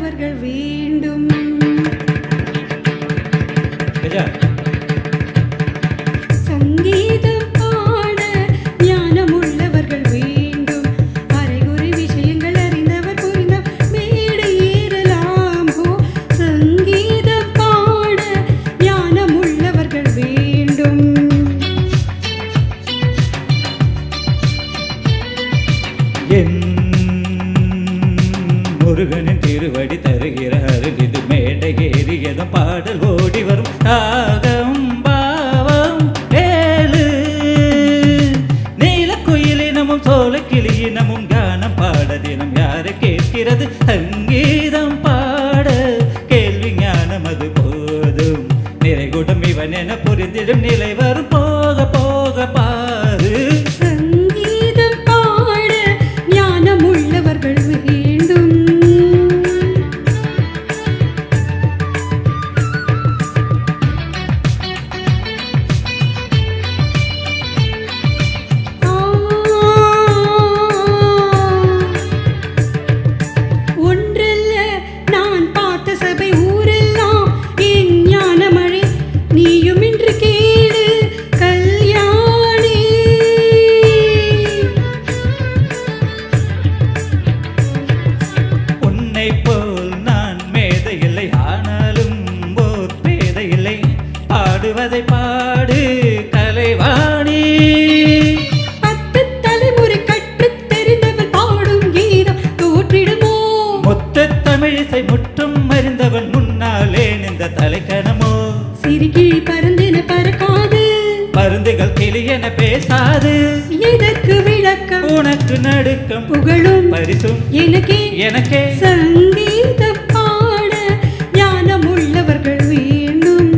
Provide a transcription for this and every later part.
உள்ளவர்கள் வேண்டும். சங்கீதம் பாட ஞானம் உள்ளவர்கள் வேண்டும். அரைகுறை விஷயங்கள் அறிந்தவர் புரிந்தவர் மேடை ஏறலாம். சங்கீதம் பாட ஞானம் உள்ளவர்கள் வேண்டும். முருகனின் திருவடி தருகிற அருள் இது மேடை ஏறியதும் பாடல் ஓடி வரும் ராகம் பாவம் ஏழு நீல குயிலினமும் சோழ கிளியினமும் கானம் பாட தினம் யாரு கேட்கிறது சங்கீதம் பாட கேள்வி ஞானம் அது போதும் நிறைகுடம் இவன் என புரிந்திடும் நிலை வரும் போக போக பாரு. சங்கீதம் பாட ஞானம் உள்ளவர்கள் வேண்டும். ஒன்றல்ல நான் பார்த்த சபை ஊரெல்லாம் என் ஞான மழை நீயும் இன்று கேளு கல்யாணி. உன்னை போல் நான் மேதை இல்லை ஆனாலும் ஓர் பேதை இல்லை பாடுவதை பாடு கலைவாணி. 10 தலைமுறை கற்றுத் தெரிந்தவன் பாடும் கீதம் தோற்றிடுமோ? மொத்த தமிழிசை முற்றும் அறிந்தவன் முன்னாலே நின்ற தலைக்கணமோ? சிறுகிழி பறந்தென பறக்காது, பருந்துகள் கிளியென பேசாது. எதற்கு விளக்கம்? உனக்கு நடுக்கம் புகழும் பரிசும் எனக்கே எனக்கே. சங்கீதம் பாட ஞானம் உள்ளவர்கள் வேண்டும்.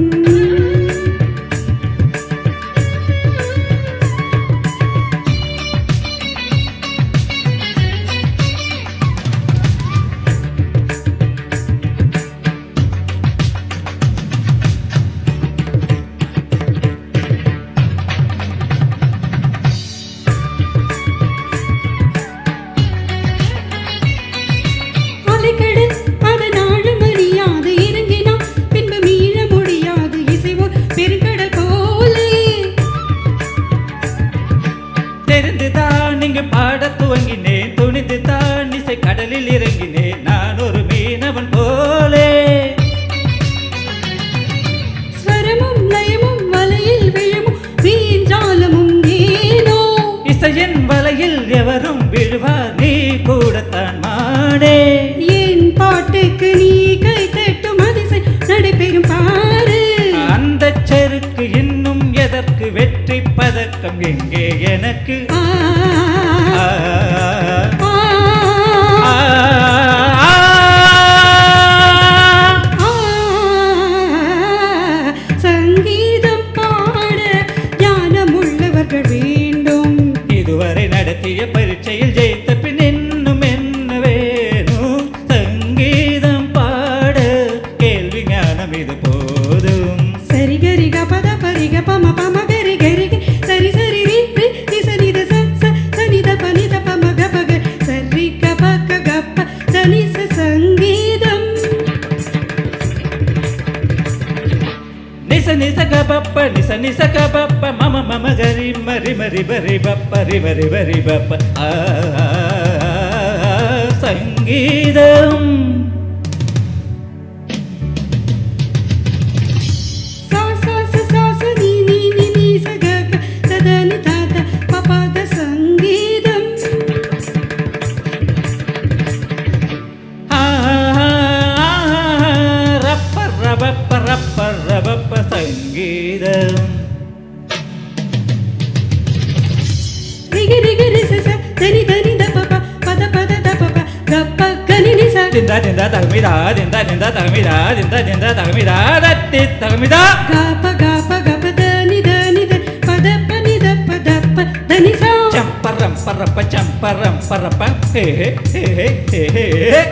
அலைக்கடல் அதன் ஆழம் அறியாது இறங்கினான் பின்பு மீள முடியாது இசைவோர் பெருங்கடல் போலே. தெரிந்துதான் இங்கு பாட துவங்கினேன் துணிந்துதான் இசை கடலில் இறங்கினேன் நான் ஒரு மீனவன் போலே. ஸ்வரமும் லயமும் வலையில் விழுமும் வீஞ்சாலமும் ஏனோ? இசையின் வலையில் எவரும் விழுவார் நீ கூடத்தான் மாடே. என் பாட்டுக்கு நீ கை தட்டும் அதிசை நடைபெறும் பாரு. அந்த செருக்கு இன்னும் எதற்கு வெற்றி பதக்கம் எங்கே எனக்கு? ஆ, ஆ, ஆ, ஆ, ஆ. ஆ. சங்கீதம் பாட ஞானம் உள்ளவர்கள் வேண்டும். இதுவரை நடத்திய பரீட்சையில் ஜெயித்த பின் இன்னும் என்ன வேணும்? சங்கீதம் பாட கேள்வி ஞானம் இது போதும். சரி கரி க பத பரிக பம பம கரி கரி க சரி சரி ரி ரி தி சனி த ச ச சனி த பனி த பம க ப க சரி க ப க க ப சனி ச சங்கீதம். நிச நிச க பப்ப நிச நிச க பப்ப மம மம கரி மரி மரி பரி பப்ப ரி மரி பரி பப்ப ஆ, சங்கீதம். சா சா ச சா ச நீ நீ நீ நீ ச க க த த நி த த ப ப த சங்கீதம். ஆ, ரப்ப ரபப்ப ரப்ப ரபப்ப சங்கீதம். ரிக ரிக ரி ச ச த நி த ப ப பத பத த ப ப க ப க நி நி ச திந்தா திந்தா தகமிதா திந்தா திந்தா தகமிதா திந்தா திந்தா தகமிதா தத்தி தகமிதா. க ப க ப க ப த நி த பத ப நி த ப த ப த நி ச சம்பரம் பரப்ப சம்பரம் பரப்ப ஹே ஹே ஹே ஹே ஹே.